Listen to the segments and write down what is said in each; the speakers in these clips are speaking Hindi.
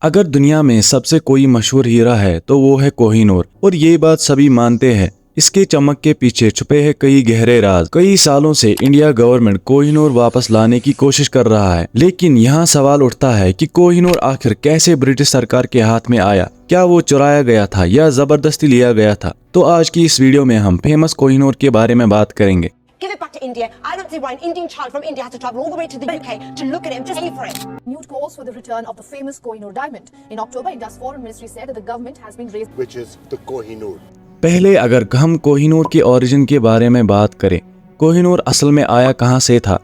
अगर दुनिया में सबसे कोई मशहूर हीरा है तो वो है कोहिनूर, और ये बात सभी मानते हैं। इसके चमक के पीछे छुपे हैं कई गहरे राज। कई सालों से इंडिया गवर्नमेंट कोहिनूर वापस लाने की कोशिश कर रहा है, लेकिन यहाँ सवाल उठता है कि कोहिनूर आखिर कैसे ब्रिटिश सरकार के हाथ में आया। क्या वो चुराया गया था या जबरदस्ती लिया गया था? तो आज की इस वीडियो में हम फेमस कोहिनूर के बारे में बात करेंगे। Give it back to India. I don't see why an Indian child from India has to travel all the way to the UK to look at it and just pay for it. Renewed calls for the return of the famous Kohinoor diamond. In October, India's foreign ministry said that the government has been raised, which is the Kohinoor. पहले अगर हम कोहिनूर के ओरिजिन के बारे में बात करें, कोहिनूर असल में आया कहां से था,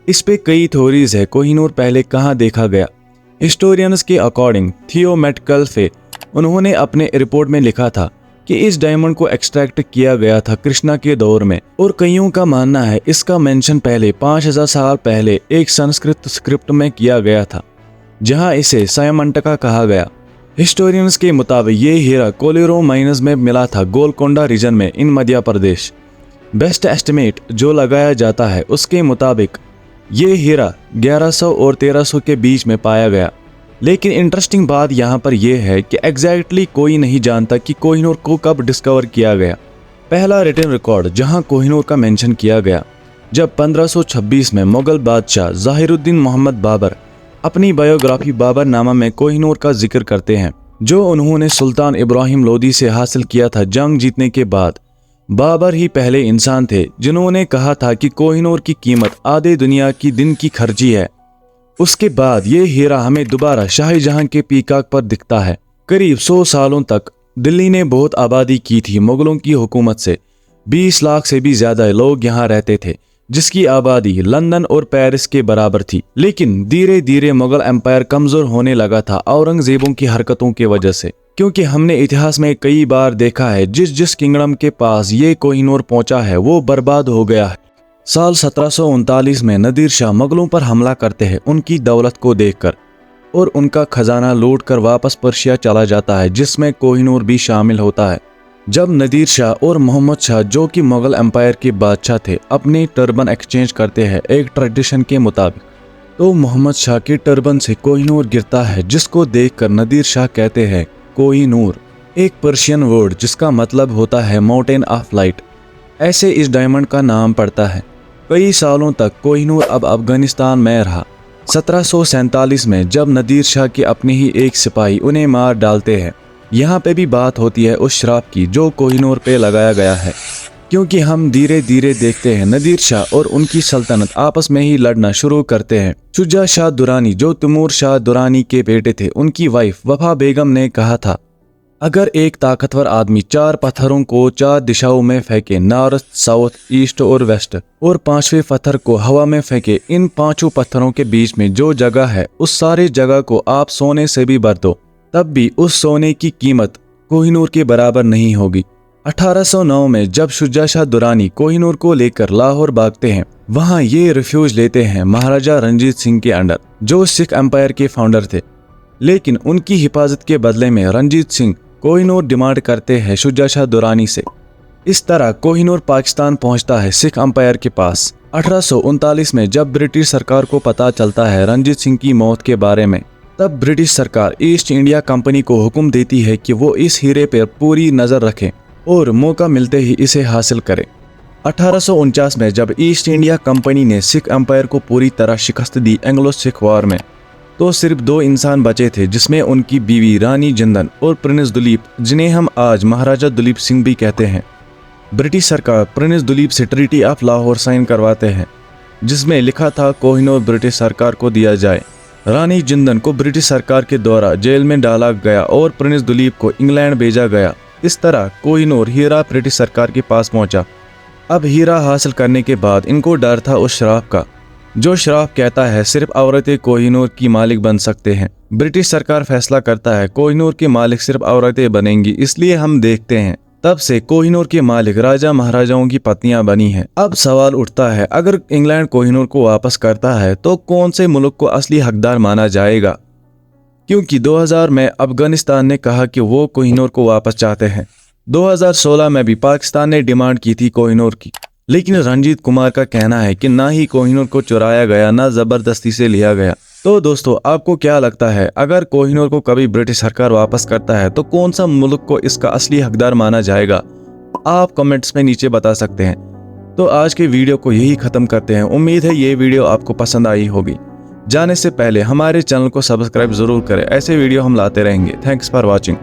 इस पे कई थ्योरीज है। कोहिनूर पहले कहां देखा गया? हिस्टोरियंस के अकॉर्डिंग थियो मेटकल्फे, उन्होंने अपने रिपोर्ट में लिखा था कि इस डायमंड को एक्सट्रैक्ट किया गया था कृष्णा के दौर में, और कईयों का मानना है इसका मेंशन पहले 5000 साल पहले एक संस्कृत स्क्रिप्ट में किया गया था, जहां इसे सायमंटका कहा गया। हिस्टोरियंस के मुताबिक ये हीरा कोलेरों माइंस में मिला था, गोलकोंडा रीजन में इन मध्य प्रदेश। बेस्ट एस्टिमेट जो लगाया जाता है उसके मुताबिक ये हीरा 1100 और 1300 के बीच में पाया गया। लेकिन इंटरेस्टिंग बात यहाँ पर यह है कि एग्जैक्टली कोई नहीं जानता कि कोहिनूर को कब डिस्कवर किया गया। पहला रिटन रिकॉर्ड जहाँ कोहिनूर का मेंशन किया गया जब 1526 में मुगल बादशाह ज़ाहिरुद्दीन मोहम्मद बाबर अपनी बायोग्राफी बाबरनामा में कोहिनूर का जिक्र करते हैं, जो उन्होंने सुल्तान इब्राहिम लोदी से हासिल किया था जंग जीतने के बाद। बाबर ही पहले इंसान थे जिन्होंने कहा था कि कोहिनूर की कीमत आधे दुनिया की दिन की खर्ची है। उसके बाद ये हीरा हमें दोबारा शाहजहां के पीकाक पर दिखता है। करीब 100 सालों तक दिल्ली ने बहुत आबादी की थी मुगलों की हुकूमत से। 20 लाख से भी ज्यादा लोग यहाँ रहते थे, जिसकी आबादी लंदन और पेरिस के बराबर थी। लेकिन धीरे धीरे मुगल एम्पायर कमजोर होने लगा था औरंगजेबों की हरकतों की वजह से, क्योंकि हमने इतिहास में कई बार देखा है जिस जिस किंगडम के पास ये कोहिनूर पहुंचा है वो बर्बाद हो गया है। साल 1739 में नादिर शाह मुगलों पर हमला करते हैं उनकी दौलत को देखकर, और उनका खजाना लूट कर वापस पर्शिया चला जाता है, जिसमें कोहिनूर भी शामिल होता है। जब नादिर शाह और मोहम्मद शाह, जो कि मुगल एम्पायर के बादशाह थे, अपने टर्बन एक्सचेंज करते हैं एक ट्रेडिशन के मुताबिक, तो मोहम्मद शाह के टर्बन से कोहिनूर गिरता है, जिसको देखकर नादिर शाह कहते हैं कोहिनूर, एक पर्शियन वर्ड जिसका मतलब होता है माउंटेन ऑफ लाइट। ऐसे इस डायमंड का नाम पड़ता है। कई सालों तक कोहिनूर अब अफगानिस्तान में रहा। 1747 में जब नादिर शाह के अपने ही एक सिपाही उन्हें मार डालते हैं, यहाँ पे भी बात होती है उस श्राप की जो कोहिनूर पे लगाया गया है, क्योंकि हम धीरे धीरे देखते हैं नादिर शाह और उनकी सल्तनत आपस में ही लड़ना शुरू करते हैं। शुजा शाह दुरानी, जो तैमूर शाह दुरानी के बेटे थे, उनकी वाइफ वफा बेगम ने कहा था, अगर एक ताकतवर आदमी 4 पत्थरों को 4 दिशाओं में फेंके, नॉर्थ, साउथ, ईस्ट और वेस्ट, और 5वें पत्थर को हवा में फेंके, इन 5 पत्थरों के बीच में जो जगह है उस सारी जगह को आप सोने से भी भर दो, तब भी उस सोने की कीमत कोहिनूर के बराबर नहीं होगी। 1809 में जब शुजा शाह दुरानी कोहिनूर को लेकर लाहौर भागते हैं, वहां ये रिफ्यूज लेते हैं महाराजा रंजीत सिंह के अंडर, जो सिख एम्पायर के फाउंडर थे। लेकिन उनकी हिफाजत के बदले में रंजीत सिंह कोहिनूर डिमांड करते हैं शुजा शाह दुरानी से। इस तरह कोहिनूर पाकिस्तान पहुंचता है सिख एम्पायर के पास। 1839 में जब ब्रिटिश सरकार को पता चलता है रंजीत सिंह की मौत के बारे में, तब ब्रिटिश सरकार ईस्ट इंडिया कंपनी को हुक्म देती है कि वो इस हीरे पर पूरी नजर रखें और मौका मिलते ही इसे हासिल करें। 1849 में जब ईस्ट इंडिया कंपनी ने सिख एम्पायर को पूरी तरह शिकस्त दी एंग्लो सिख वॉर में, तो सिर्फ 2 इंसान बचे थे, जिसमें उनकी बीवी रानी जिंदन और प्रिंस दुलीप, जिन्हें हम आज महाराजा दुलीप सिंह भी कहते हैं। ब्रिटिश सरकार प्रिंस दुलीप से ट्रीटी ऑफ लाहौर साइन करवाते हैं, जिसमें लिखा था कोहिनूर ब्रिटिश सरकार को दिया जाए। रानी जिंदन को ब्रिटिश सरकार के द्वारा जेल में डाला गया और प्रिंस दुलीप को इंग्लैंड भेजा गया। इस तरह कोहिनूर हीरा ब्रिटिश सरकार के पास पहुंचा। अब हीरा हासिल करने के बाद इनको डर था उस श्राप का, जो श्राप कहता है सिर्फ औरतें कोहिनूर की मालिक बन सकते हैं। ब्रिटिश सरकार फैसला करता है कोहिनूर के मालिक सिर्फ औरतें बनेंगी, इसलिए हम देखते हैं तब से कोहिनूर के मालिक राजा महाराजाओं की पत्नियां बनी हैं। अब सवाल उठता है, अगर इंग्लैंड कोहिनूर को वापस करता है तो कौन से मुल्क को असली हकदार माना जाएगा? क्योंकि 2000 में अफगानिस्तान ने कहा कि वो कोहिनूर को वापस चाहते हैं। 2016 में भी पाकिस्तान ने डिमांड की थी कोहिनूर की, लेकिन रंजीत कुमार का कहना है कि ना ही कोहिनूर को चुराया गया, ना जबरदस्ती से लिया गया। तो दोस्तों आपको क्या लगता है, अगर कोहिनूर को कभी ब्रिटिश सरकार वापस करता है तो कौन सा मुल्क को इसका असली हकदार माना जाएगा? आप कमेंट्स में नीचे बता सकते हैं। तो आज के वीडियो को यही ख़त्म करते हैं। उम्मीद है ये वीडियो आपको पसंद आई होगी। जाने से पहले हमारे चैनल को सब्सक्राइब ज़रूर करें, ऐसे वीडियो हम लाते रहेंगे। Thanks for watching.